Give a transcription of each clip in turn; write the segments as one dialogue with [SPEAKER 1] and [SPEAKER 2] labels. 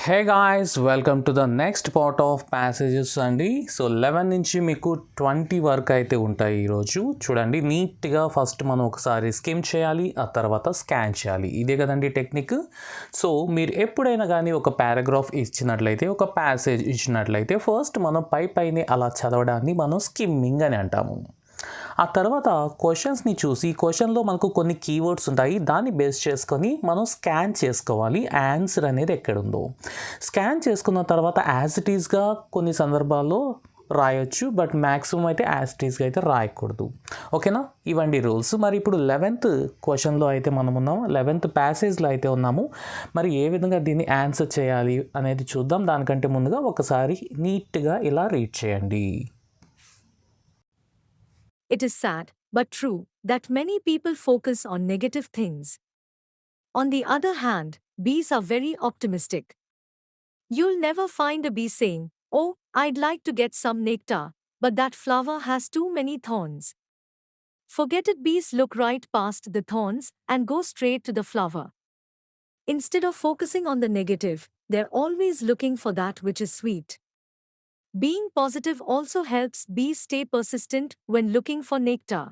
[SPEAKER 1] Hey guys, welcome to the next part of passages అండి. So 11 నుంచి మీకు 20 వరకు అయితే ఉంటాయి ఈరోజు. చూడండి, నీట్గా ఫస్ట్ మనం ఒకసారి స్కిమ్ చేయాలి, ఆ తర్వాత స్కాన్ చేయాలి. ఇదే కదండి టెక్నిక్. సో మీరు ఎప్పుడైనా కానీ ఒక పారాగ్రాఫ్ ఇచ్చినట్లయితే, ఒక ప్యాసేజ్ ఇచ్చినట్లయితే ఫస్ట్ మనం పైనే అలా చదవడాన్ని మనం స్కిమ్మింగ్ అని అంటాము. ఆ తర్వాత క్వశ్చన్స్ని చూసి క్వశ్చన్లో మనకు కొన్ని కీవర్డ్స్ ఉంటాయి, దాన్ని బేస్ చేసుకొని మనం స్కాన్ చేసుకోవాలి ఆన్సర్ అనేది ఎక్కడుందో. స్కాన్ చేసుకున్న తర్వాత యాజ్ ఇట్ ఈస్గా కొన్ని సందర్భాల్లో రాయొచ్చు, బట్ మ్యాక్సిమం అయితే యాజ్ ఇట్ ఈస్గా అయితే రాయకూడదు. ఓకేనా? ఇవండి రూల్స్. మరి ఇప్పుడు 11th క్వశ్చన్లో అయితే మనం ఉన్నాము, 11th ప్యాసేజ్లో అయితే ఉన్నాము. మరి ఏ విధంగా దీన్ని ఆన్సర్ చేయాలి అనేది చూద్దాం. దానికంటే ముందుగా ఒకసారి నీట్గా ఇలా రీడ్ చేయండి.
[SPEAKER 2] It is sad, but true, that many people focus on negative things. On the other hand, bees are very optimistic. You'll never find a bee saying, "Oh, I'd like to get some nectar, but that flower has too many thorns." Forget it, bees look right past the thorns and go straight to the flower. Instead of focusing on the negative, they're always looking for that which is sweet. Being positive also helps bees stay persistent when looking for nectar.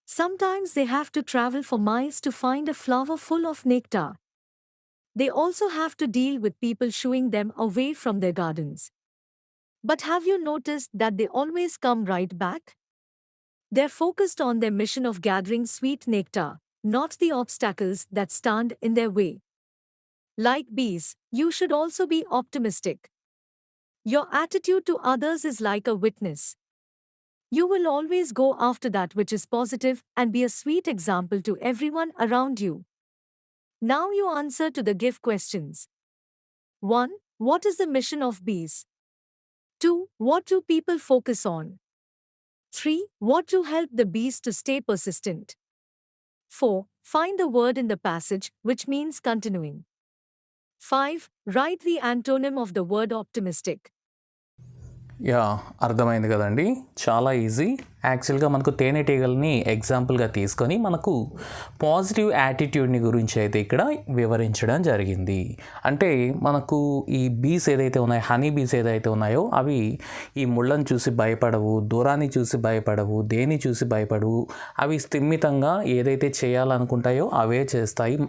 [SPEAKER 2] Sometimes they have to travel for miles to find a flower full of nectar. They also have to deal with people shooing them away from their gardens. But have you noticed that they always come right back? They're focused on their mission of gathering sweet nectar, not the obstacles that stand in their way. Like bees, you should also be optimistic. Your attitude to others is like a witness. You will always go after that which is positive and be a sweet example to everyone around you. Now you answer to the give questions. 1. What is the mission of bees? 2. What do people focus on? 3. What do help the bees to stay persistent? 4. Find the word in the passage which means continuing. 5. Write the antonym of the word optimistic.
[SPEAKER 1] Yeah, అర్థమైంది కదండి. చాలా easy. యాక్చువల్గా మనకు తేనెటీగల్ని ఎగ్జాంపుల్గా తీసుకొని మనకు positive యాటిట్యూడ్ని గురించి అయితే ఇక్కడ వివరించడం జరిగింది. అంటే మనకు ఈ బీస్ ఏదైతే ఉన్నాయో, హనీ బీస్ ఏదైతే ఉన్నాయో, అవి ఈ ముళ్ళను చూసి భయపడవు, దూరాన్ని చూసి భయపడవు, దేన్ని చూసి భయపడవు. అవి స్థిమితంగా ఏదైతే చేయాలనుకుంటాయో అవే చేస్తాయి.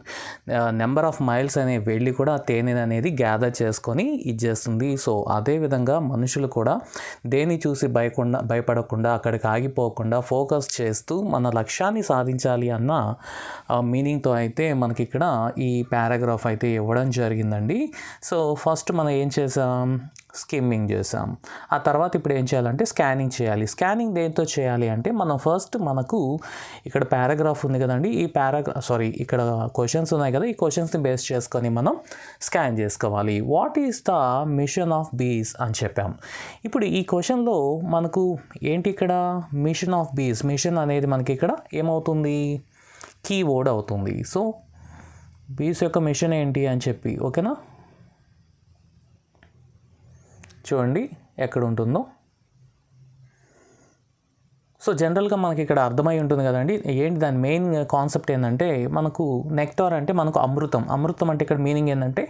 [SPEAKER 1] నెంబర్ ఆఫ్ మైల్స్ అనే వెళ్ళి కూడా తేనె అనేది గ్యాదర్ చేసుకొని ఇచ్చేస్తుంది. సో అదేవిధంగా మనుషులు కూడా దేన్ని చూసి భయపడకుండా, అక్కడికి ఆగిపోకుండా ఫోకస్ చేస్తూ మన లక్ష్యాన్ని సాధించాలి అన్న మీనింగ్తో అయితే మనకి ఇక్కడ ఈ పారాగ్రాఫ్ అయితే ఇవ్వడం జరిగిందండి. సో ఫస్ట్ మనం ఏం చేసాం? స్కిమ్మింగ్ చేసాం. ఆ తర్వాత ఇప్పుడు ఏం చేయాలంటే స్కానింగ్ చేయాలి. స్కానింగ్ దేంతో చేయాలి అంటే మనం ఫస్ట్ మనకు ఇక్కడ పారాగ్రాఫ్ ఉంది కదండి, ఈ ఇక్కడ క్వశ్చన్స్ ఉన్నాయి కదా, ఈ క్వశ్చన్స్ని బేస్ చేసుకొని మనం స్కాన్ చేసుకోవాలి. What is the machine of bees అని చెప్పాం. ఇప్పుడు ఈ క్వశ్చన్లో మనకు ఏంటి ఇక్కడ మిషన్ ఆఫ్ బీస్, మిషన్ అనేది మనకి ఇక్కడ ఏమవుతుంది? కీవర్డ్ అవుతుంది. సో బీస్ యొక్క మిషన్ ఏంటి అని చెప్పి, ఓకేనా? చూడండి ఎక్కడ ఉంటుందో. సో జనరల్గా మనకి ఇక్కడ అర్థమై ఉంటుంది కదండి. ఏంటి దాని మెయిన్ కాన్సెప్ట్ ఏంటంటే, మనకు నెక్టార్ అంటే మనకు అమృతం. అమృతం అంటే ఇక్కడ మీనింగ్ ఏంటంటే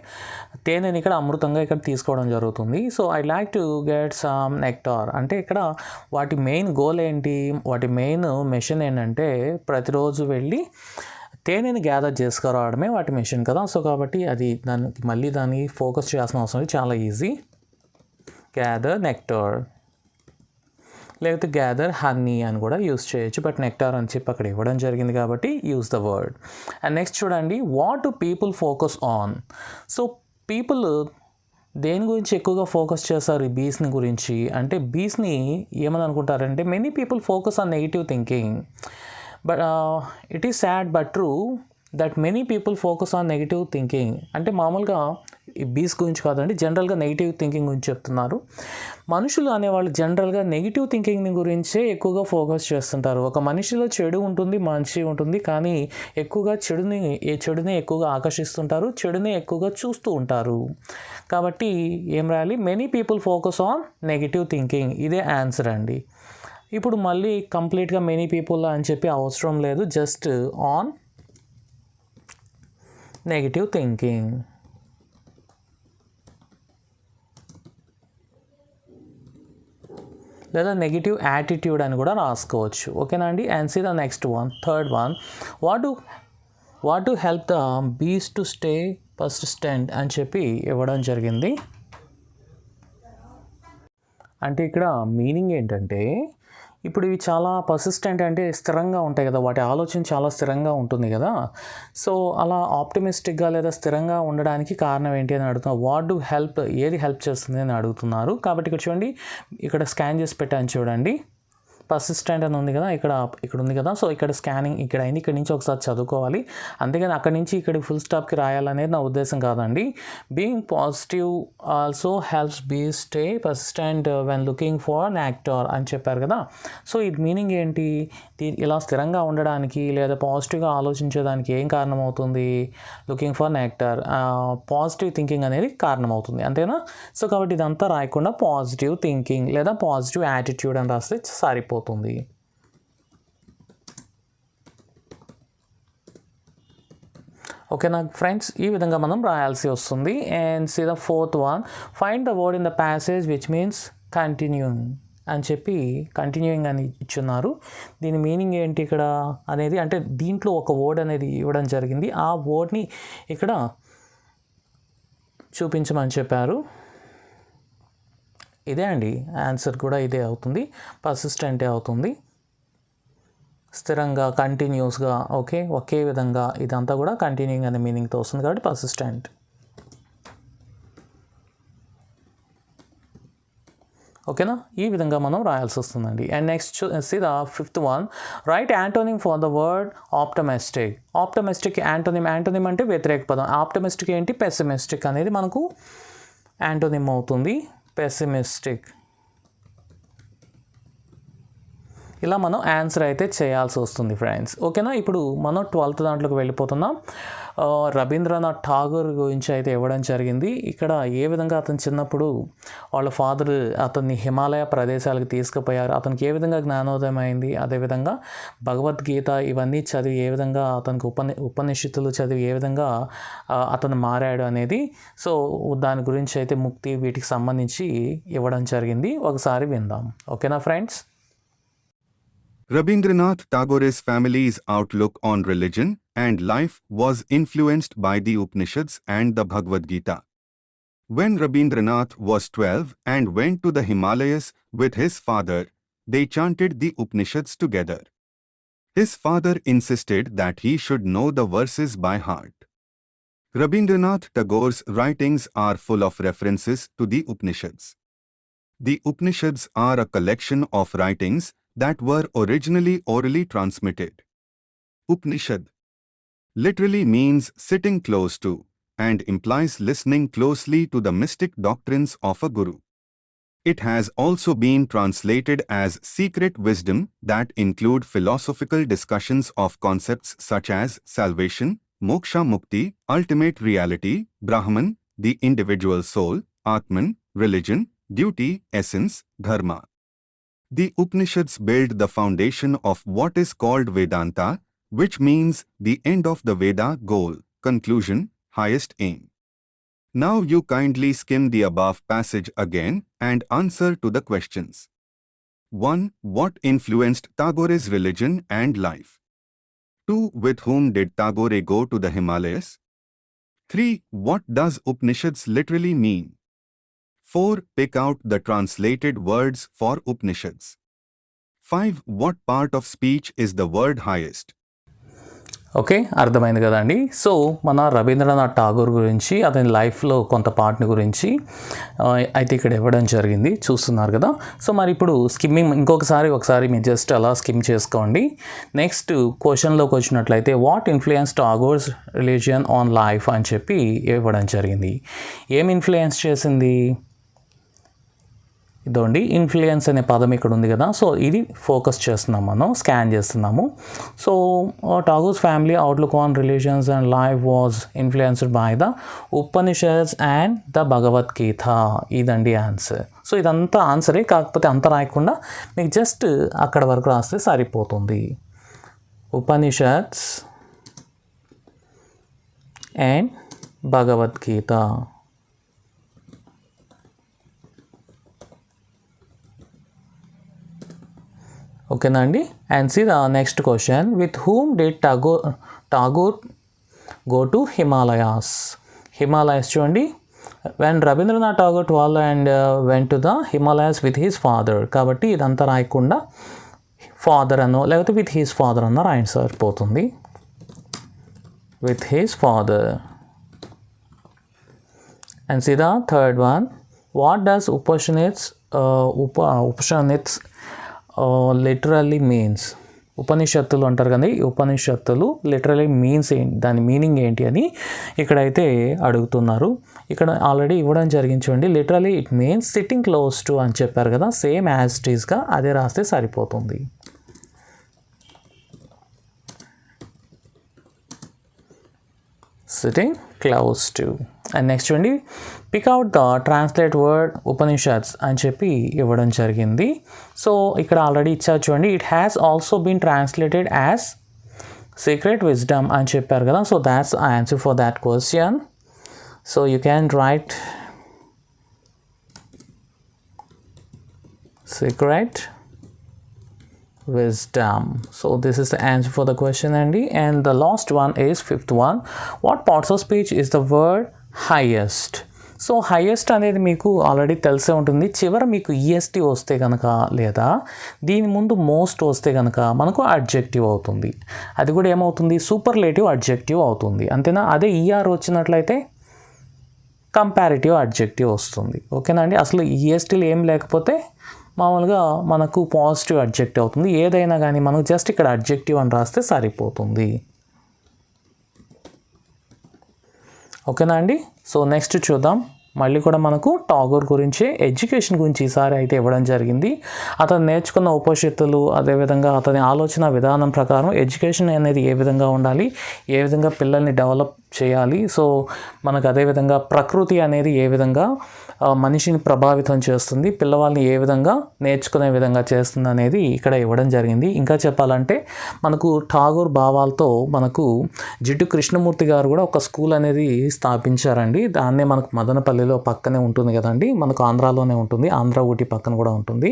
[SPEAKER 1] తేనెని ఇక్కడ అమృతంగా ఇక్కడ తీసుకోవడం జరుగుతుంది. So I like to get some nectar అంటే ఇక్కడ వాటి మెయిన్ గోల్ ఏంటి, వాటి మెయిన్ మిషన్ ఏంటంటే ప్రతిరోజు వెళ్ళి తేనెని గ్యాదర్ చేసుకురావడమే వాటి మిషన్ కదా. సో కాబట్టి అది దాన్ని ఫోకస్ చేయాల్సిన అవసరం చాలా ఈజీ. గ్యాదర్ నెక్టార్, లేకపోతే గ్యాదర్ హనీ అని కూడా యూస్ చేయొచ్చు, బట్ నెక్టార్ అని చెప్పి అక్కడ ఇవ్వడం జరిగింది కాబట్టి use the word. And next చూడండి, what do people focus on. So people దేని గురించి ఎక్కువగా ఫోకస్ చేస్తారు ఈ బీస్ని గురించి అంటే, బీస్ని ఏమని అనుకుంటారంటే many people focus on negative thinking, but it is sad but true that many people focus on negative thinking. అంటే మామూలుగా ఈ బీస్ గురించి కాదండి, జనరల్గా నెగిటివ్ థింకింగ్ గురించి చెప్తున్నారు. మనుషులు అనేవాళ్ళు జనరల్గా నెగిటివ్ థింకింగ్ని గురించే ఎక్కువగా ఫోకస్ చేస్తుంటారు. ఒక మనిషిలో చెడు ఉంటుంది, మంచి ఉంటుంది, కానీ ఎక్కువగా చెడుని ఎక్కువగా ఆకర్షిస్తుంటారు, చెడుని ఎక్కువగా చూస్తూ ఉంటారు. కాబట్టి ఏం రాయాలి? Many people focus on negative thinking. ఇదే ఆన్సర్ అండి. ఇప్పుడు మళ్ళీ కంప్లీట్గా మెనీ పీపుల్ అని చెప్పి అవసరం లేదు, జస్ట్ ఆన్ నెగిటివ్ థింకింగ్. లేదా నెగిటివ్ యాటిట్యూడ్ అని కూడా రాసుకోవచ్చు. ఓకేనా అండి. And see the next one, third one, what to help the bees to stay persistent అని చెప్పి ఇవ్వడం జరిగింది. అంటే ఇక్కడ మీనింగ్ ఏంటంటే, ఇప్పుడు ఇవి చాలా పర్సిస్టెంట్ అంటే స్థిరంగా ఉంటాయి కదా, వాటి ఆలోచన చాలా స్థిరంగా ఉంటుంది కదా. సో అలా ఆప్టిమిస్టిక్గా లేదా స్థిరంగా ఉండడానికి కారణం ఏంటి అని అడుగుతున్నారు. వాట్ డు హెల్ప్, ఏది హెల్ప్ చేస్తుంది అని అడుగుతున్నారు. కాబట్టి ఇక్కడ చూడండి, ఇక్కడ స్కాన్ చేసి పెట్టాను చూడండి, పర్సిస్టెంట్ అని ఉంది కదా, ఇక్కడ ఉంది కదా. సో ఇక్కడ స్కానింగ్ ఇక్కడ అయింది, ఇక్కడ నుంచి ఒకసారి చదువుకోవాలి. అంతేగాని అక్కడి నుంచి ఇక్కడికి ఫుల్ స్టాప్కి రాయాలనేది నా ఉద్దేశం కాదండి. Being positive also helps be stay persistent when looking for an actor అని చెప్పారు కదా. సో ఇది మీనింగ్ ఏంటి, ఇలా స్థిరంగా ఉండడానికి లేదా పాజిటివ్గా ఆలోచించేదానికి ఏం కారణమవుతుంది, looking for an actor, positive thinking అనేది కారణమవుతుంది, అంతేనా. సో కాబట్టి ఇదంతా రాయకుండా పాజిటివ్ థింకింగ్ లేదా పాజిటివ్ యాటిట్యూడ్ అని రాస్తే సరిపోతుంది. ఓకేనా ఫ్రెండ్స్, ఈ విధంగా మనం రాయాల్సి వస్తుంది. And see the fourth one, find the word in the passage which means continuing అని చెప్పి కంటిన్యూయింగ్ అని ఇచ్చున్నారు. దీని మీనింగ్ ఏంటి ఇక్కడ అనేది, అంటే దీంట్లో ఒక వర్డ్ అనేది ఇవ్వడం జరిగింది, ఆ వర్డ్ని ఇక్కడ చూపించమని చెప్పారు. ఇదే అండి ఆన్సర్ కూడా ఇదే అవుతుంది, పర్సిస్టెంటే అవుతుంది, స్థిరంగా కంటిన్యూస్గా. ఓకే, ఒకే విధంగా ఇదంతా కూడా కంటిన్యూయింగ్ అనే మీనింగ్తో వస్తుంది కాబట్టి పర్సిస్టెంట్. ఓకేనా, ఈ విధంగా మనం రాయాల్సి వస్తుందండి. And next see the fifth one, right antonym for the word optimistic. Optimistic antonym అంటే వ్యతిరేక పదం. ఆప్టమిస్టిక్ ఏంటి, పెసిమిస్టిక్ అనేది మనకు యాంటోనిమ్ అవుతుంది, పెసిమిస్టిక్. ఇలా మనం ఆన్సర్ అయితే చేయాల్సి వస్తుంది ఫ్రెండ్స్. ఓకేనా, ఇప్పుడు మనం 12th దాంట్లోకి వెళ్ళిపోతున్నాం. రవీంద్రనాథ్ ఠాగూర్ గురించి అయితే ఇవ్వడం జరిగింది. ఇక్కడ ఏ విధంగా అతను చిన్నప్పుడు వాళ్ళ ఫాదర్ అతన్ని హిమాలయ ప్రదేశాలకు తీసుకుపోయారు, అతనికి ఏ విధంగా జ్ఞానోదయం అయింది, అదేవిధంగా భగవద్గీత ఇవన్నీ చదివి ఏ విధంగా అతనికి ఉపనిషత్తులు చదివి ఏ విధంగా అతను మారాడు అనేది, సో దాని గురించి అయితే ముక్తి వీటికి సంబంధించి ఇవ్వడం జరిగింది. ఒకసారి విందాం. ఓకేనా friends.
[SPEAKER 3] Rabindranath Tagore's family's outlook on religion and life was influenced by the Upanishads and the Bhagavad Gita. When Rabindranath was 12 and went to the Himalayas with his father, they chanted the Upanishads together. His father insisted that he should know the verses by heart. Rabindranath Tagore's writings are full of references to the Upanishads. The Upanishads are a collection of writings that were originally orally transmitted. Upanishad literally means sitting close to and implies listening closely to the mystic doctrines of a guru. It has also been translated as secret wisdom that include philosophical discussions of concepts such as salvation, moksha mukti, ultimate reality, Brahman, the individual soul, Atman, religion, duty, essence, dharma. The Upanishads build the foundation of what is called Vedanta, which means the end of the Veda, goal, conclusion, highest aim. Now you kindly skim the above passage again and answer to the questions. 1. What influenced Tagore's religion and life? 2. With whom did Tagore go to the Himalayas? 3. What does Upanishads literally mean? 4. Pick out the translated words for Upanishads. 5. What part of speech is the word highest?
[SPEAKER 1] Okay, అర్థమైంది కదండి. So మన రవీంద్రనాథ్ ఠాగూర్ గురించి అతని లైఫ్లో కొంత పార్ట్ని గురించి అయితే ఇక్కడ ఇవ్వడం జరిగింది, చూస్తున్నారు కదా. సో మరి ఇప్పుడు స్కిమ్మింగ్ ఒకసారి మీరు జస్ట్ అలా స్కిమ్ చేసుకోండి. నెక్స్ట్ క్వశ్చన్లోకి వచ్చినట్లయితే, what influence Tagore's religion on life అని చెప్పి ఇవ్వడం జరిగింది. ఏం ఇన్ఫ్లుయెన్స్ చేసింది, ఇదండి ఇన్ఫ్లుయెన్స్ అనే పదం ఇక్కడ ఉంది కదా. సో ఇది ఫోకస్ చేస్తున్నాం, మనం స్కాన్ చేస్తున్నాము. So Tagore's family outlook on religions and life was influenced by the Upanishads and the Bhagavad Gita. ఇదండి ఆన్సర్. సో ఇదంతా ఆన్సరే, కాకపోతే అంత రాయకుండా మీకు జస్ట్ అక్కడ వరకు రాస్తే సరిపోతుంది. ఉపనిషద్స్ అండ్ భగవద్గీత. ఓకేనా అండి. And see the next question, with whom did Tagore go to Himalayas. Himalayas చూడండి, when Rabindranath Tagore travel and went to the Himalayas with his father. కాబట్టి ఇదంతా రాయకుండా ఫాదర్ అనో లేకపోతే విత్ హిస్ ఫాదర్ అన్న రాయండి సరిపోతుంది. With his father. And see the third one, what does Upanishads literally means. ఉపనిషత్తులు అంటారు కదా, ఈ ఉపనిషత్తులు లిటరలీ మీన్స్ ఏంటి, దాని మీనింగ్ ఏంటి అని ఇక్కడైతే అడుగుతున్నారు. ఇక్కడ ఆల్రెడీ ఇవ్వడం జరిగింది చూడండి. Literally it means sitting close to అని చెప్పారు కదా, సేమ్ యాజ్ ఇట్ ఈస్గా అదే రాస్తే సరిపోతుంది. Sitting close to. And next చూడండి, pick out the translate word Upanishads అని చెప్పి ఇవ్వడం జరిగింది. సో ఇక్కడ ఆల్రెడీ ఇచ్చారు చూడండి, it has also been translated as secret wisdom అని చెప్పారు కదా. So that's answer for that question. So you can write secret wisdom. So this is the answer for the question, Andy. And the last one is fifth one, what parts of speech is the word highest. So highest అనేది మీకు already తెలిసే ఉంటుంది. చివర మీకు EST వస్తే కనుక లేదా దీని ముందు మోస్ట్ వస్తే కనుక మనకు అడ్జెక్టివ్ అవుతుంది. అది కూడా ఏమవుతుంది, సూపర్లేటివ్ అడ్జెక్టివ్ అవుతుంది, అంతేనా. అదే ఈఆర్ వచ్చినట్లయితే కంపారిటివ్ అడ్జెక్టివ్ వస్తుంది. ఓకేనా అండి. అసలు ఈఎస్టీలు ఏం లేకపోతే మామూలుగా మనకు పాజిటివ్ అడ్జెక్టివ్ అవుతుంది. ఏదైనా కానీ మనకు జస్ట్ ఇక్కడ అడ్జెక్టివ్ అని రాస్తే సరిపోతుంది. ఓకేనా అండి. సో నెక్స్ట్ చూద్దాం. మళ్ళీ కూడా మనకు టాగోర్ గురించి ఎడ్యుకేషన్ గురించి ఈసారి అయితే ఇవ్వడం జరిగింది. అతను నేర్చుకున్న ఉపనిషత్తులు, అదేవిధంగా అతని ఆలోచన విధానం ప్రకారం ఎడ్యుకేషన్ అనేది ఏ విధంగా ఉండాలి, ఏ విధంగా పిల్లల్ని డెవలప్ చేయాలి. సో మనకు అదేవిధంగా ప్రకృతి అనేది ఏ విధంగా మనిషిని ప్రభావితం చేస్తుంది, పిల్లవాళ్ళని ఏ విధంగా నేర్చుకునే విధంగా చేస్తుంది అనేది ఇక్కడ ఇవ్వడం జరిగింది. ఇంకా చెప్పాలంటే మనకు ఠాగూర్ భావాలతో మనకు జిడ్డు కృష్ణమూర్తి గారు కూడా ఒక స్కూల్ అనేది స్థాపించారండి. దాన్నే మనకు మదనపల్లిలో పక్కనే ఉంటుంది కదండి, మనకు ఆంధ్రాలోనే ఉంటుంది, ఆంధ్ర ఊటీ పక్కన కూడా ఉంటుంది.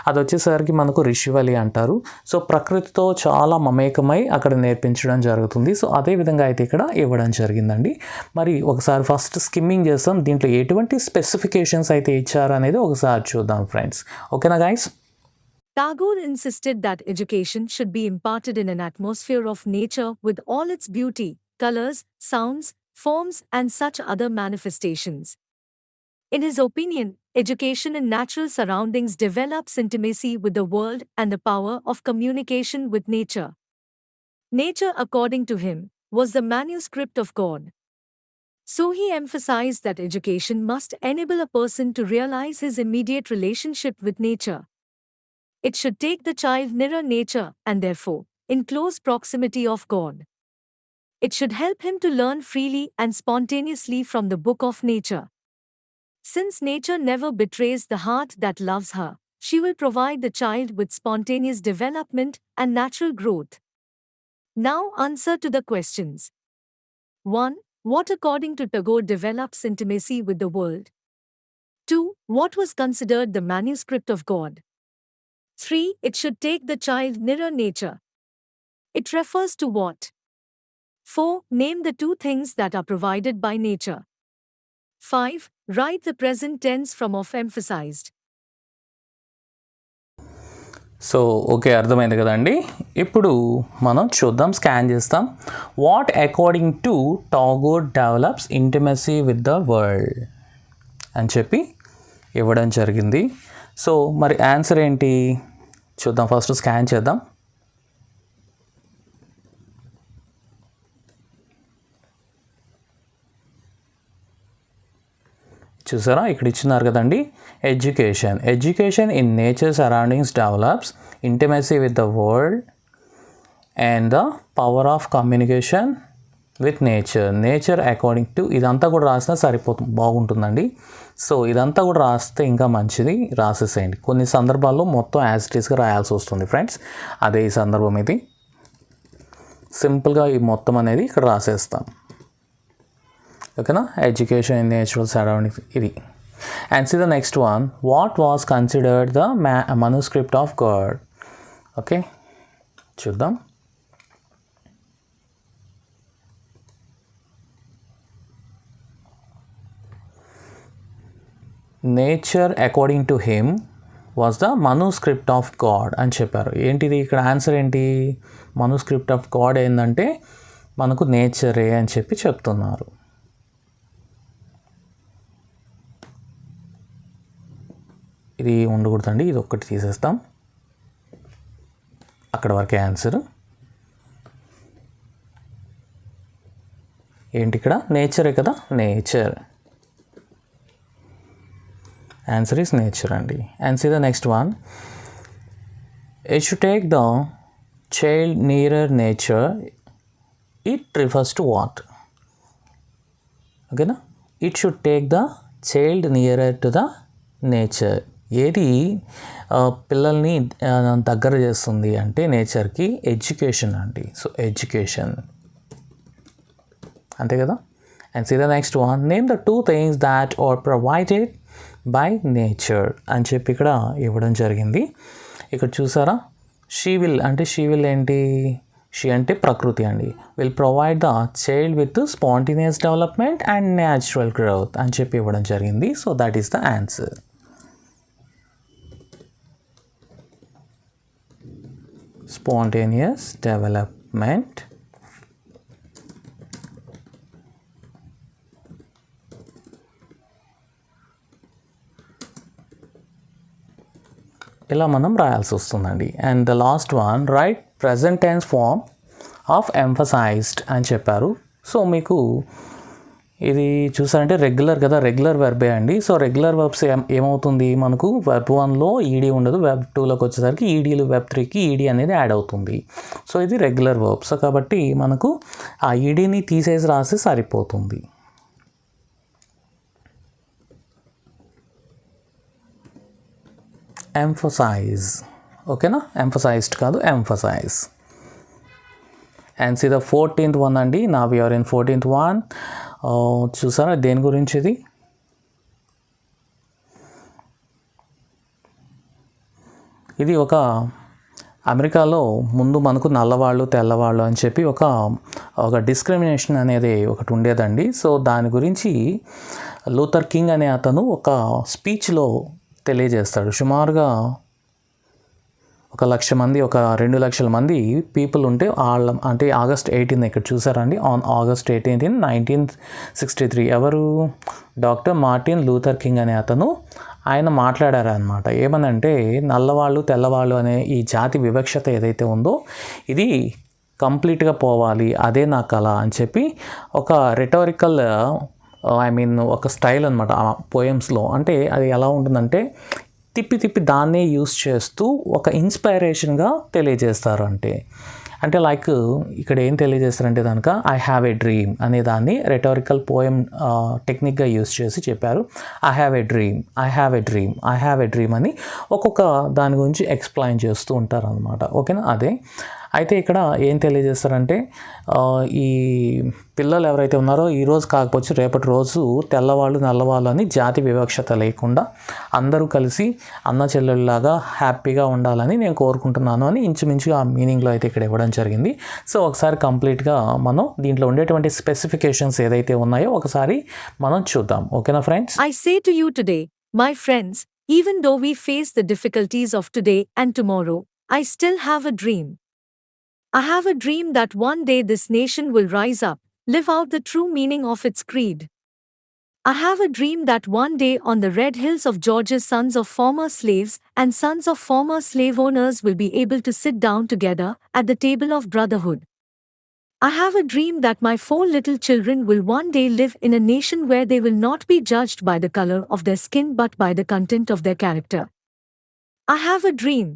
[SPEAKER 1] అది వచ్చేసరికి మనకు రిషివలి అంటారు. సో ప్రకృతితో చాలా మమేకమై అక్కడ నేర్పించడం జరుగుతుంది. సో అదేవిధంగా అయితే ఇక్కడ ఇవ్వడం జరిగిందండి. మరి ఒకసారి ఫస్ట్ స్కిమ్మింగ్ చేస్తాం, దీంట్లో ఎటువంటి స్పెసిఫికేషన్స్ అయితే ఇచ్చారు అనేది ఒకసారి చూద్దాం ఫ్రెండ్స్. ఓకేనా guys.
[SPEAKER 2] Tagore insisted that education should be imparted in an atmosphere of nature with all its beauty, colors, sounds, forms, and such other manifestations. In his opinion, education in natural surroundings develops intimacy with the world and the power of communication with nature. Nature, according to him, was the manuscript of God. So he emphasized that education must enable a person to realize his immediate relationship with nature. It should take the child nearer nature and therefore in close proximity of God. It should help him to learn freely and spontaneously from the book of nature. Since nature never betrays the heart that loves her, she will provide the child with spontaneous development and natural growth. Now answer to the questions. 1. What according to Tagore develops intimacy with the world? 2. What was considered the manuscript of God? 3. It should take the child nearer nature. It refers to what? 4. Name the two things that are provided by nature. 5. Write the present tense from of emphasized.
[SPEAKER 1] So okay, అర్థమైంది కదండి. ఇప్పుడు మనం చూద్దాం, scan చేస్తాం. What according to Tagore develops intimacy with the world అని చెప్పి ఇవ్వడం జరిగింది. సో మరి ఆన్సర్ ఏంటి చూద్దాం. ఫస్ట్ స్కాన్ చేద్దాం. చూసారా, ఇక్కడ ఇచ్చినారు కదండి. Education in nature surroundings develops intimacy with the world and the power of communication with nature according to. ఇదంతా కూడా రాసినా బాగుంటుందండి. సో ఇదంతా కూడా రాస్తే ఇంకా మంచిది, రాసేసేయండి. కొన్ని సందర్భాల్లో మొత్తం యాజ్ ఇట్ ఈస్గా రాయాల్సి వస్తుంది ఫ్రెండ్స్. అదే ఈ సందర్భం ఇది. సింపుల్గా ఈ మొత్తం అనేది ఇక్కడ రాసేస్తాం. ఓకేనా, ఎడ్యుకేషన్ ఇన్ నేచురల్ సరౌండింగ్స్ ఇది. And see the next one, what was considered the manuscript of God. Okay, చూద్దాం. Nature according to him was the manuscript of God అని చెప్పారు. ఏంటిది ఇక్కడ ఆన్సర్ ఏంటి? మనుస్క్రిప్ట్ ఆఫ్ గాడ్ ఏంటంటే మనకు నేచరే అని చెప్పి చెప్తున్నారు. ఇది ఉండకూడదండి, ఇది ఒక్కటి తీసేస్తాం. అక్కడ వరకే ఆన్సర్. ఏంటి ఇక్కడ? నేచరే కదా, నేచర్. ఆన్సర్ ఈస్ నేచర్ అండి. And see the next one. It should take the child nearer nature. It refers to what? ఓకేనా? It should take the child nearer to the nature. ఏది పిల్లల్ని దగ్గర చేస్తుంది అంటే నేచర్కి? ఎడ్యుకేషన్ అండి. సో ఎడ్యుకేషన్, అంతే కదా. And see the next one. Name the 2 things that are provided by nature అని చెప్పి ఇక్కడ ఇవ్వడం జరిగింది. ఇక్కడ చూసారా? షీ విల్ అంటే షీ విల్ ఏంటి? షీ అంటే ప్రకృతి అండి. Will provide the child with spontaneous development and natural growth అని చెప్పి ఇవ్వడం జరిగింది. So that is the answer. Spontaneous development ఇలా మనం రాయాల్సి వస్తుందండి. And the last one, write present tense form of emphasized అని చెప్పారు. సో మీకు ఇది చూసారంటే రెగ్యులర్ కదా, రెగ్యులర్ వెర్బే అండి. సో రెగ్యులర్ వెర్బ్స్ ఏమవుతుంది మనకు? వెబ్ 1లో ఈడీ ఉండదు, వెబ్ 2లోకి వచ్చేసరికి ఈడీలు, వెబ్ 3కి ఈడీ అనేది యాడ్ అవుతుంది. సో ఇది రెగ్యులర్ వెర్బ్. సో కాబట్టి మనకు ఆ ఈడీని తీసేసి రాసి సరిపోతుంది. ఎంఫసైజ్, ఓకేనా? ఎంఫసైజ్డ్ కాదు, emphasize. And see the 14th one అండి. నా వీఆర్ ఇన్ 14th వన్. చూసారా దేని గురించి ఇది? ఇది ఒక అమెరికాలో ముందు మనకు నల్లవాళ్ళు తెల్లవాళ్ళు అని చెప్పి ఒక డిస్క్రిమినేషన్ అనేది ఒకటి ఉండేదండి. సో దాని గురించి లూథర్ కింగ్ అనే అతను ఒక స్పీచ్లో తెలియజేస్తాడు. సుమారుగా 1,00,000 మంది, 2 లక్షల మంది పీపుల్ ఉంటే వాళ్ళ అంటే August 18 ఇక్కడ చూసారండి. ఆన్ August 18, 1963 ఎవరు? డాక్టర్ మార్టిన్ లూథర్ కింగ్ అనే అతను ఆయన మాట్లాడారు అనమాట. ఏమనంటే నల్లవాళ్ళు తెల్లవాళ్ళు అనే ఈ జాతి వివక్షత ఏదైతే ఉందో ఇది కంప్లీట్గా పోవాలి, అదే నా కళ అని చెప్పి ఒక రిటోరికల్ ఒక స్టైల్ అనమాట ఆ పోయమ్స్లో. అంటే అది ఎలా ఉంటుందంటే తిప్పి దాన్నే యూస్ చేస్తూ ఒక ఇన్స్పైరేషన్గా తెలియజేస్తారు. అంటే లైక్ ఇక్కడ ఏం తెలియజేస్తారంటే కనుక ఐ హ్యావ్ ఏ డ్రీమ్ అనే దాన్ని రెటోరికల్ పోయం టెక్నిక్గా యూస్ చేసి చెప్పారు. I have a dream, I have a dream, I have a dream అని ఒక్కొక్క దాని గురించి ఎక్స్ప్లెయిన్ చేస్తూ ఉంటారు అనమాట. ఓకేనా? అదే అయితే ఇక్కడ ఏం తెలియజేస్తారంటే ఈ పిల్లలు ఎవరైతే ఉన్నారో ఈరోజు కాకపోవచ్చు రేపటి రోజు తెల్లవాళ్ళు నల్లవాళ్ళు అని జాతి వివక్షత లేకుండా అందరూ కలిసి అన్న చెల్లెళ్ళలాగా హ్యాపీగా ఉండాలని నేను కోరుకుంటున్నాను అని ఇంచుమించుగా ఆ మీనింగ్లో అయితే ఇక్కడ ఇవ్వడం జరిగింది. సో ఒకసారి కంప్లీట్గా మనం దీంట్లో ఉండేటువంటి స్పెసిఫికేషన్స్ ఏదైతే ఉన్నాయో ఒకసారి మనం చూద్దాం. ఓకేనా friends?
[SPEAKER 2] I say to you today, my friends, even though we face the difficulties of today and tomorrow, I still have a dream. I have a dream that one day this nation will rise up, live out the true meaning of its creed. I have a dream that one day on the red hills of Georgia, sons of former slaves and sons of former slave owners will be able to sit down together at the table of brotherhood. I have a dream that my 4 little children will one day live in a nation where they will not be judged by the color of their skin but by the content of their character. I have a dream.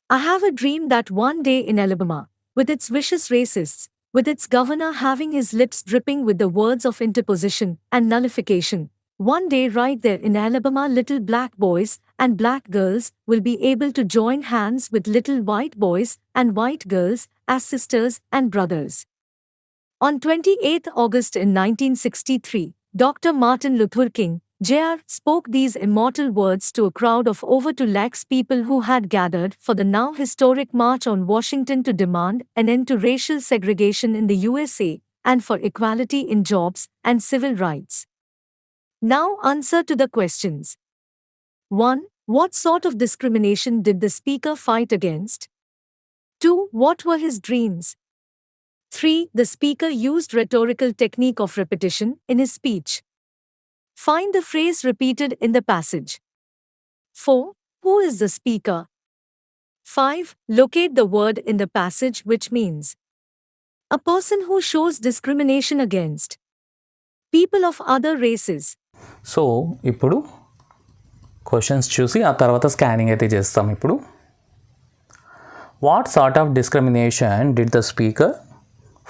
[SPEAKER 2] I have a dream that one day in Alabama, with its vicious racists, with its governor having his lips dripping with the words of interposition and nullification, one day right there in Alabama little black boys and black girls will be able to join hands with little white boys and white girls as sisters and brothers. On 28th August in 1963, Dr. Martin Luther King, J.R. spoke these immortal words to a crowd of over 2 lakhs people who had gathered for the now historic March on Washington to demand an end to racial segregation in the USA and for equality in jobs and civil rights. Now answer to the questions. 1. What sort of discrimination did the speaker fight against? 2. What were his dreams? 3. The speaker used rhetorical technique of repetition in his speech. Find the phrase repeated in the passage. 4. Who is the speaker? 5. Locate the word in the passage which means a person who shows discrimination against people of other races.
[SPEAKER 1] So ఇప్పుడు questions చూసి ఆ తర్వాత scanning అయితే చేస్తాం. ఇప్పుడు what sort of discrimination did the speaker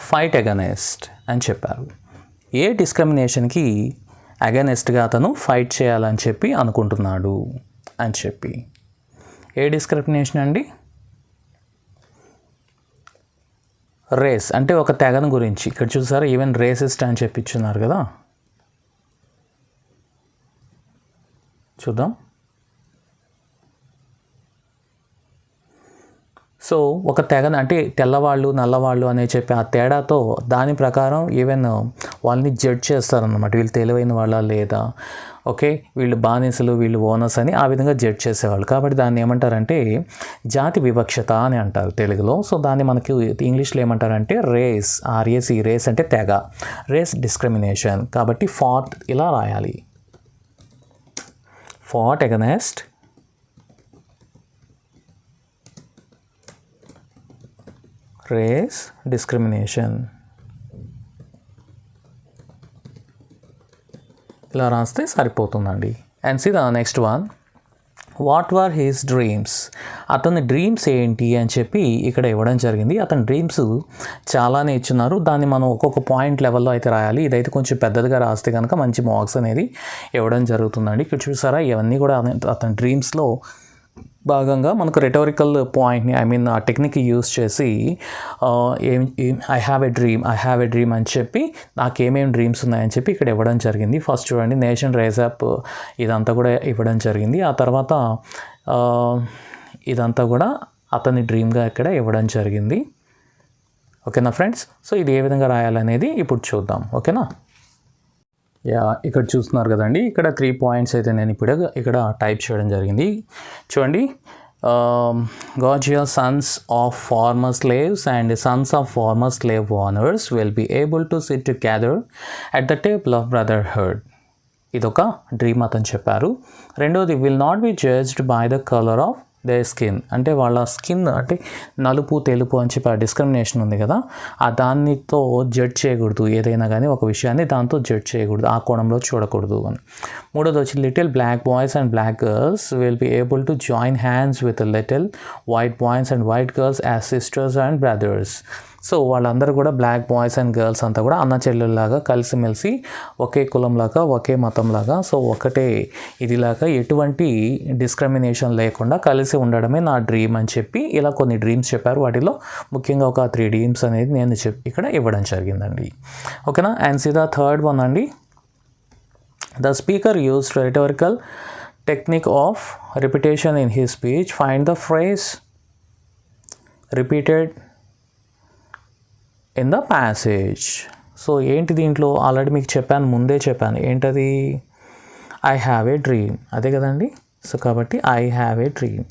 [SPEAKER 1] fight against అని చెప్పారు. ఏ డిస్క్రిమినేషన్కి అగెనెస్ట్గా అతను ఫైట్ చేయాలని చెప్పి అనుకుంటున్నాడు అని చెప్పి. ఏ డిస్క్రిమినేషన్ అండి? రేస్ అంటే ఒక తెగను గురించి. ఇక్కడ చూసారా ఈవెన్ రేసిస్ట్ అని చెప్పి ఇచ్చున్నారు కదా, చూద్దాం. సో ఒక తెగను అంటే తెల్లవాళ్ళు నల్లవాళ్ళు అనే చెప్పి ఆ తేడాతో దాని ప్రకారం ఈవెన్ వాళ్ళని జడ్జ్ చేస్తారన్నమాట. వీళ్ళు తెలివైన వాళ్ళ లేదా, ఓకే వీళ్ళు బానిసలు వీళ్ళు ఓనర్స్ అని ఆ విధంగా జడ్జ్ చేసేవాళ్ళు. కాబట్టి దాన్ని ఏమంటారంటే జాతి వివక్షత అని అంటారు తెలుగులో. సో దాన్ని మనకి ఇంగ్లీష్లో ఏమంటారంటే రేస్, ఆర్ఏసి, రేస్ అంటే తెగ, రేస్ డిస్క్రిమినేషన్. కాబట్టి ఫాట్ ఇలా రాయాలి, fought against race discrimination. ఇలా రాస్తే సరిపోతుందండి. And see the next one, what were his dreams. అతని డ్రీమ్స్ ఏంటి అని చెప్పి ఇక్కడ ఇవ్వడం జరిగింది. అతని డ్రీమ్స్ చాలానే ఇచ్చున్నారు. దాన్ని మనం ఒక్కొక్క పాయింట్ లెవెల్లో అయితే రాయాలి. ఇదైతే కొంచెం పెద్దదిగా రాస్తే కనుక మంచి మార్క్స్ అనేది ఇవ్వడం జరుగుతుందండి. ఇక్కడ చూసారా ఇవన్నీ కూడా అతని డ్రీమ్స్లో భాగంగా మనకు రెటోరికల్ పాయింట్ని ఆ టెక్నిక్ యూస్ చేసి ఐ హ్యావ్ ఎ డ్రీమ్ అని చెప్పి నాకేమేమి డ్రీమ్స్ ఉన్నాయని చెప్పి ఇక్కడ ఇవ్వడం జరిగింది. ఫస్ట్ చూడండి నేషన్ రైజ్ అప్, ఇదంతా కూడా ఇవ్వడం జరిగింది. ఆ తర్వాత ఇదంతా కూడా అతని డ్రీమ్గా ఇక్కడ ఇవ్వడం జరిగింది. ఓకేనా ఫ్రెండ్స్? సో ఇది ఏ విధంగా రాయాలనేది ఇప్పుడు చూద్దాం. ఓకేనా? ఇక్కడ చూస్తున్నారు కదండి, ఇక్కడ 3 పాయింట్స్ అయితే నేను ఇప్పుడు ఇక్కడ టైప్ చేయడం జరిగింది. చూడండి, Gorgeous sons of former slaves and sons of former slave owners will be able to sit together at the table of brotherhood. ఇదొక డ్రీమ్ అతను చెప్పారు. రెండోది, will not be judged by the colour of they skin, అంటే వాళ్ళ skin అంటే నలుపు తెలుపు అని చెప్పి ఆ డిస్క్రిమినేషన్ ఉంది కదా, ఆ దానితో జడ్జ్ చేయకూడదు. ఏదైనా కానీ ఒక విషయాన్ని దాంతో జడ్జ్ చేయకూడదు, ఆ కోణంలో చూడకూడదు అని. మూడోది వచ్చి, little black boys and black girls will be able to join hands with little white boys and white girls as sisters and brothers. So వాళ్ళందరూ కూడా బ్లాక్ బాయ్స్ అండ్ గర్ల్స్ అంతా కూడా అన్న చెల్లెల్లాగా కలిసిమెలిసి ఒకే కులంలాగా ఒకే మతంలాగా సో ఒకటే ఇదిలాగా ఎటువంటి డిస్క్రిమినేషన్ లేకుండా కలిసి ఉండడమే నా డ్రీమ్ అని చెప్పి ఇలా కొన్ని డ్రీమ్స్ చెప్పారు. వాటిలో ముఖ్యంగా ఒక 3 డ్రీమ్స్ అనేది నేను ఇక్కడ ఇవ్వడం జరిగిందండి. ఓకేనా? And see the third one అండి, the speaker used rhetorical technique of repetition in his speech. Find the phrase repeated in the passage. So ఏంటి దీంట్లో ఆల్రెడీ మీకు చెప్పాను, ముందే చెప్పాను. ఏంటది? ఐ హ్యావ్ ఏ డ్రీమ్, అదే కదండి. సో కాబట్టి I have a dream.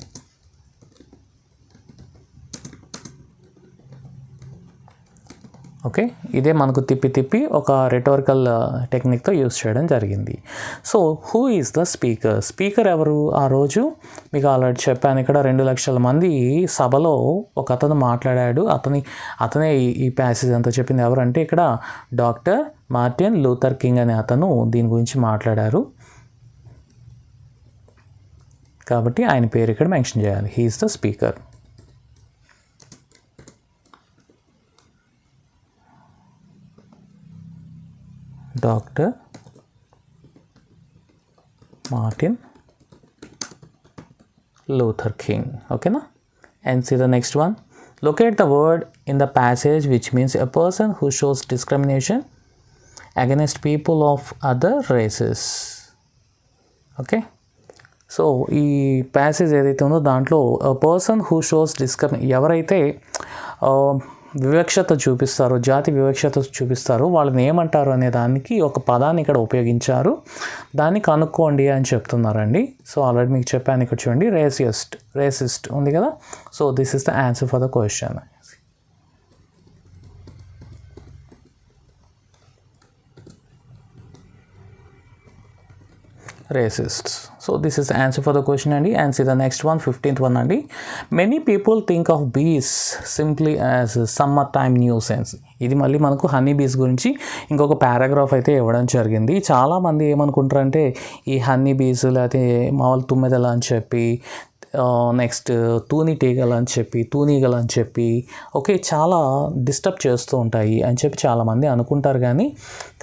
[SPEAKER 1] Okay, ఇదే మనకు తిప్పి ఒక రెటోరికల్ టెక్నిక్తో యూస్ చేయడం జరిగింది. So who is the speaker? Speaker ఎవరు? ఆ రోజు మీకు ఆల్రెడీ చెప్పాను, ఇక్కడ 2 లక్షల మంది సభలో ఒక అతను మాట్లాడాడు. అతనే ఈ ప్యాసేజ్ అంతా చెప్పింది. ఎవరంటే ఇక్కడ డాక్టర్ మార్టిన్ లూథర్ కింగ్ అనే అతను దీని గురించి మాట్లాడారు. కాబట్టి ఆయన పేరు ఇక్కడ మెన్షన్ చేయాలి. He is the speaker. Doctor Martin Luther King. ఓకేనా? And see the next one. Locate the word in the passage which means a person who shows discrimination against people of other races. Okay. So ఈ passage ఏదైతే ఉందో దాంట్లో person who shows ఎవరైతే వివక్షత చూపిస్తారో, జాతి వివక్షత చూపిస్తారో వాళ్ళని ఏమంటారు అనే దానికి ఒక పదాన్ని ఇక్కడ ఉపయోగించారు. దాన్ని కనుక్కోండి అని చెప్తున్నారండి. సో ఆల్రెడీ మీకు చెప్పాను, ఇక్కడ చూడండి రేసిస్ట్ ఉంది కదా. So this is the answer for the question. racists. So this is the answer for the question అండి. And see the next one, 15th one అండి. Many people think of bees simply as summer time nuisance. ఇది మళ్ళీ మనకు honey bees గురించి ఇంకొక paragraph అయితే ఇవ్వడం జరిగింది. చాలామంది ఏమనుకుంటారంటే ఈ హనీ బీస్ లేకపోతే మామూలు తుమ్మెదలు అని చెప్పి, నెక్స్ట్ తూనీగలు అని చెప్పి ఓకే చాలా డిస్టర్బ్ చేస్తూ ఉంటాయి అని చెప్పి చాలామంది అనుకుంటారు.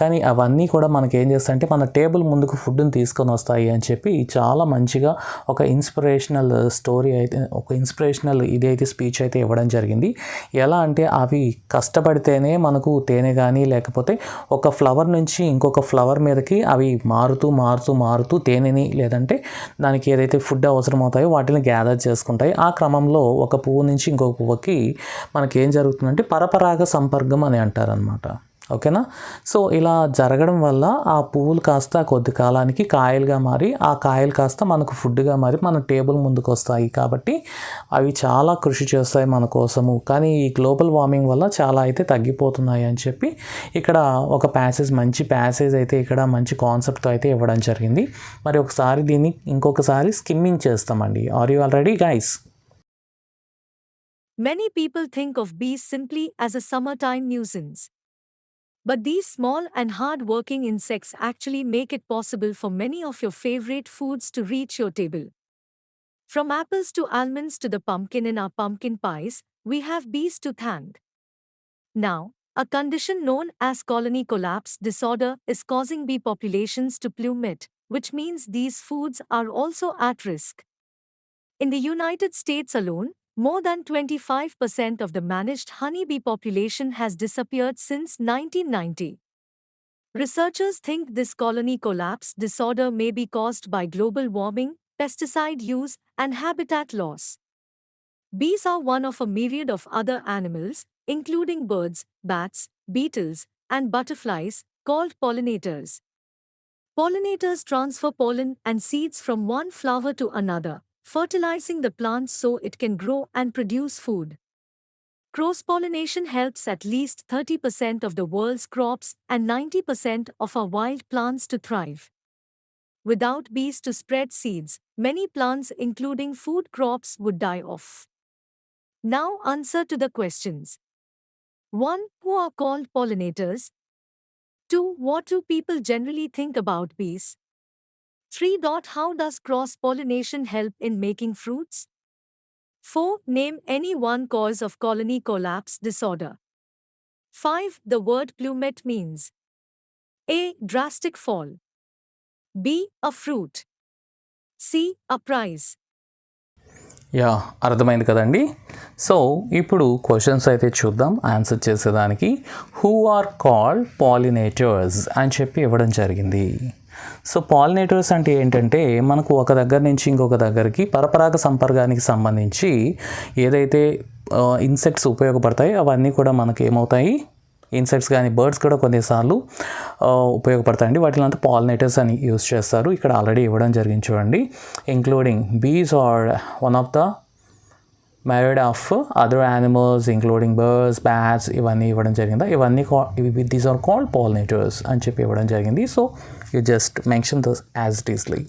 [SPEAKER 1] కానీ అవన్నీ కూడా మనకి ఏం చేస్తాయంటే మన టేబుల్ ముందుకు ఫుడ్ని తీసుకొని వస్తాయి అని చెప్పి చాలా మంచిగా ఒక ఇన్స్పిరేషనల్ ఇదైతే స్పీచ్ అయితే ఇవ్వడం జరిగింది. ఎలా అంటే అవి కష్టపడితేనే మనకు తేనె కానీ లేకపోతే ఒక ఫ్లవర్ నుంచి ఇంకొక ఫ్లవర్ మీదకి అవి మారుతూ తేనెని లేదంటే దానికి ఏదైతే ఫుడ్ అవసరం అవుతాయో వాటిని గ్యాదర్ చేసుకుంటాయి. ఆ క్రమంలో ఒక పువ్వు నుంచి ఇంకొక పువ్వుకి మనకి ఏం జరుగుతుందంటే పరపరాగ సంపర్కం అని అంటారనమాట. ఓకేనా. సో ఇలా జరగడం వల్ల ఆ పువ్వులు కాస్త కొద్ది కాలానికి కాయలుగా మారి ఆ కాయలు కాస్త మనకు ఫుడ్గా మారి మన టేబుల్ ముందుకు వస్తాయి. కాబట్టి అవి చాలా కృషి చేస్తాయి మన కోసము. కానీ ఈ గ్లోబల్ వార్మింగ్ వల్ల చాలా అయితే తగ్గిపోతున్నాయి అని చెప్పి ఇక్కడ ఒక మంచి ప్యాసేజ్ అయితే ఇక్కడ మంచి కాన్సెప్ట్తో అయితే ఇవ్వడం జరిగింది. మరి ఒకసారి దీన్ని ఇంకొకసారి స్కిమ్మింగ్ చేస్తామండి. Are you all ready guys?
[SPEAKER 2] Many people think of bees simply as a summertime nuisance. But these small and hard-working insects actually make it possible for many of your favorite foods to reach your table. From apples to almonds to the pumpkin in our pumpkin pies, we have bees to thank. Now, a condition known as colony collapse disorder is causing bee populations to plummet, which means these foods are also at risk. In the United States alone, more than 25% of the managed honeybee population has disappeared since 1990. Researchers think this colony collapse disorder may be caused by global warming, pesticide use, and habitat loss. Bees are one of a myriad of other animals, including birds, bats, beetles, and butterflies, called pollinators. Pollinators transfer pollen and seeds from one flower to another, fertilizing the plant so it can grow and produce food. Cross-pollination helps at least 30% of the world's crops and 90% of our wild plants to thrive. Without bees to spread seeds, many plants including food crops would die off. Now answer to the questions. 1. Who are called pollinators? 2. What do people generally think about bees? 3. How does cross-pollination help in making fruits? 4. Name any one cause of colony collapse disorder. 5. The word plummet means A. Drastic fall. B. A fruit. C. A prize.
[SPEAKER 1] Yeah, అర్థమైంది కదండి. So ఇప్పుడు questions అయితే చూద్దాం answer చేసేదానికి. Who are called pollinators అని చెప్పి ఇవ్వడం జరిగింది. సో పాలినేటర్స్ అంటే ఏంటంటే మనకు ఒక దగ్గర నుంచి ఇంకొక దగ్గరికి పరపరాగ సంపర్కానికి సంబంధించి ఏదైతే ఇన్సెక్ట్స్ ఉపయోగపడతాయి అవన్నీ కూడా మనకి ఏమవుతాయి, ఇన్సెక్ట్స్ కానీ బర్డ్స్ కూడా కొన్నిసార్లు ఉపయోగపడతాయండి. వాటిలో అంతా పాలినేటర్స్ అని యూజ్ చేస్తారు. ఇక్కడ ఆల్రెడీ ఇవ్వడం జరిగింది చూడండి. Including bees or one of the myriad of other animals including birds, bats ఇవన్నీ ఇవ్వడం జరిగిందా. దీస్ ఆర్ కాల్డ్ పాలినేటర్స్ అని చెప్పి ఇవ్వడం జరిగింది. So you just mention this as it easily.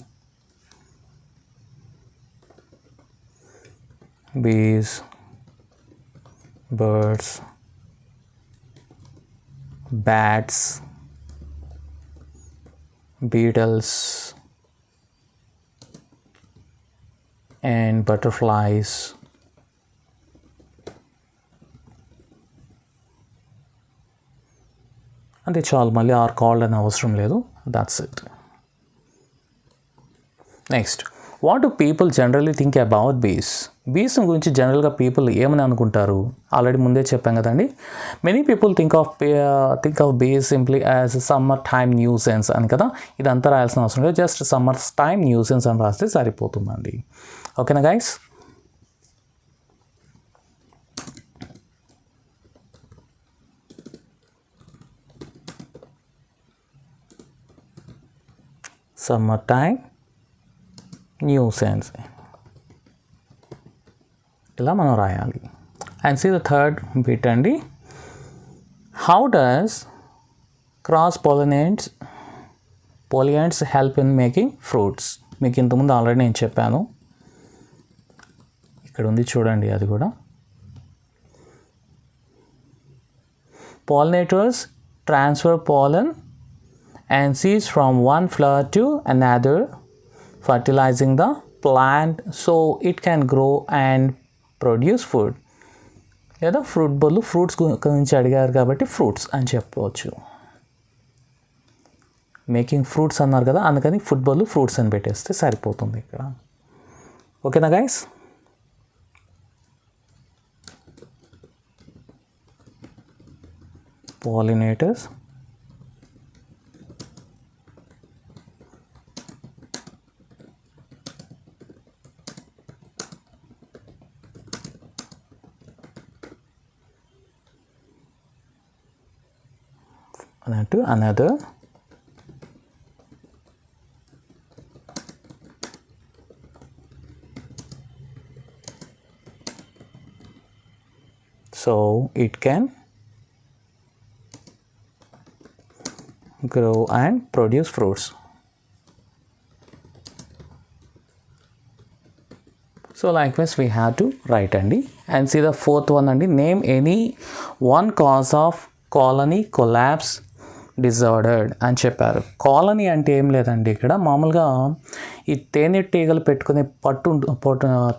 [SPEAKER 1] bees, birds, bats, beetles and butterflies అంటే చాలు, మళ్ళీ ఆర్ కాల్డ్ అని అవసరం లేదు. That's it. Next, what do people generally think about బీస్? బీస్ గురించి జనరల్గా పీపుల్ ఏమని అనుకుంటారు? ఆల్రెడీ ముందే చెప్పాం కదండి. Many people think of bees simply as summer time nuisance అని కదా. ఇదంతా రాయాల్సిన అవసరం లేదు, జస్ట్ సమ్మర్ టైమ్ న్యూసెన్స్ అని రాస్తే సరిపోతుందండి. ఓకేనా గైస్? సమ్మర్ టైమ్ న్యూసెన్స్ ఇలా మనం రాయాలి. And see the third bit అండి. How does cross pollination help in making fruits? మీకు ఇంతకుముందు ఆల్రెడీ నేను చెప్పాను, ఇక్కడ ఉంది చూడండి అది కూడా. Pollinators transfer pollen and seeds from one flower to another, fertilizing the plant so it can grow and produce food. లేదా ఫ్రూట్ బదులు ఫ్రూట్స్ గురించి అడిగారు కాబట్టి ఫ్రూట్స్ అని చెప్పవచ్చు. మేకింగ్ ఫ్రూట్స్ అన్నారు కదా, అందుకని ఫుడ్ బదులు ఫ్రూట్స్ అని పెట్టేస్తే సరిపోతుంది ఇక్కడ. ఓకేనా guys? Pollinators to another so it can grow and produce fruits. So likewise we have to write అండి. And see the fourth one అండి. Name any one cause of colony collapse disordered అని చెప్పారు. Colony అంటే ఏం లేదండి, ఇక్కడ మామూలుగా ఈ తేనెటీగలు పెట్టుకునే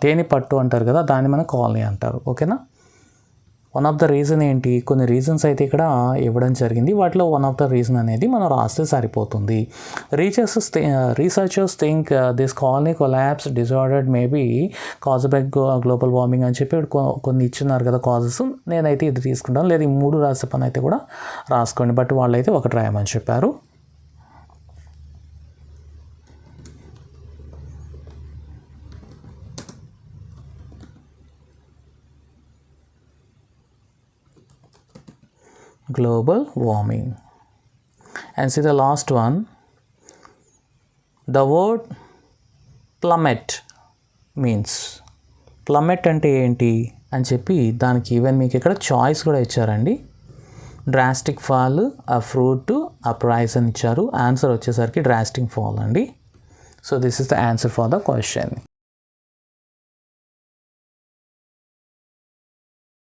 [SPEAKER 1] తేనె పట్టు అంటారు కదా, దాన్ని మనం కాలనీ అంటారు. ఓకేనా? వన్ ఆఫ్ ద రీజన్ ఏంటి? కొన్ని రీజన్స్ అయితే ఇక్కడ ఇవ్వడం జరిగింది, వాటిలో వన్ ఆఫ్ ద రీజన్ అనేది మనం రాస్తే సరిపోతుంది. Researchers think this colony collapse disordered maybe caused by global warming అని చెప్పి కొన్ని ఇచ్చినారు కదా కాజెస్. నేనైతే ఇది తీసుకుంటాను, లేదా ఈ 3 రాసే పని అయితే కూడా రాసుకోండి, బట్ వాళ్ళైతే ఒకటి రాయమని చెప్పారు. Global warming. And see the last one. The word plummet means. Plummet అంటే ఏంటి అని చెప్పి దానికి ఈవెన్ మీకు ఇక్కడ చాయిస్ కూడా ఇచ్చారండి. డ్రాస్టిక్ ఫాల్, అ ఫ్రూట్, అ ప్రైస్ అని ఇచ్చారు. ఆన్సర్ వచ్చేసరికి డ్రాస్టిక్ ఫాల్ అండి. So this is the answer for the question.